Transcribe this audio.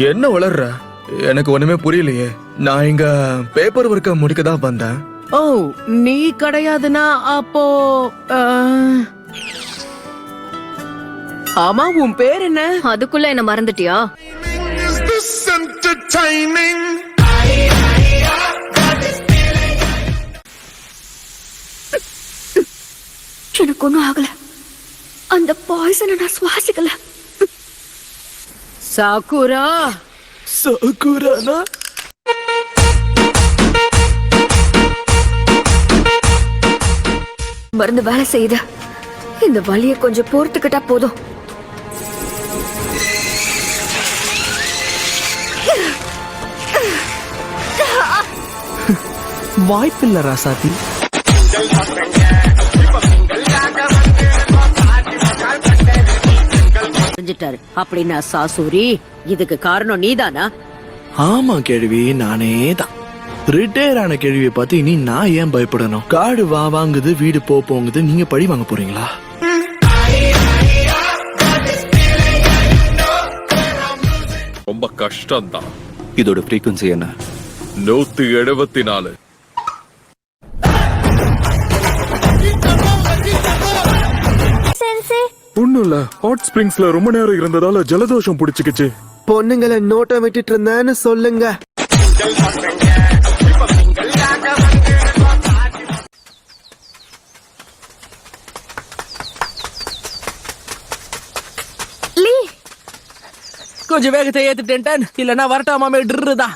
என்ன வளர்ற? எனக்கு ஒண்ணுமே புரியலையே. நான் இங்க பேப்பர் ஒர்க்க முடிக்க தான் வந்தேன். ஓ, நீ கிடையாதுன்னா அப்போ ஆமா, உன் பேர் என்ன? அதுக்குள்ள என்ன மறந்துட்டியா? எனக்கு ஒண்ணும் ஆகல. அந்த பாய்சனை நான் சுவாசிக்கல. சாக்குரா. சாக்குரானா? மருந்து வேலை செய்யுது. இந்த வலியை கொஞ்சம் பொறுத்துக்கிட்டா போதும். வாய்ப்பில்ல ராசாத்தி. அப்படின்னா சாசூரி, இதுக்கு காரணம் நீதானா? ஆமா கேள்வி, நானே தான். ரிட்டையர் ஆன கேள்வியை பார்த்து இனி நான் ஏன் பயப்படணும்? காடு வாங்குது, வீடு போங்குது, நீங்க பழி வாங்க போறீங்களா? ரொம்ப கஷ்டம் தான். இதோட ஃப்ரீக்வன்சி என்ன? 174. ஒண்ணும் இல்ல, ஹாட் ஸ்பிரிங்ஸ்ல ரொம்ப நேரம் இருந்ததால ஜலதோஷம் புடிச்சுக்கிச்சு. பொண்ணுங்களை நோட்டம் விட்டுட்டு இருந்தேன்னு சொல்லுங்க. கொஞ்சம் வேகத்தை ஏத்துட்டேன். இல்லன்னா வரட்டாமாமே ட்ருதான்.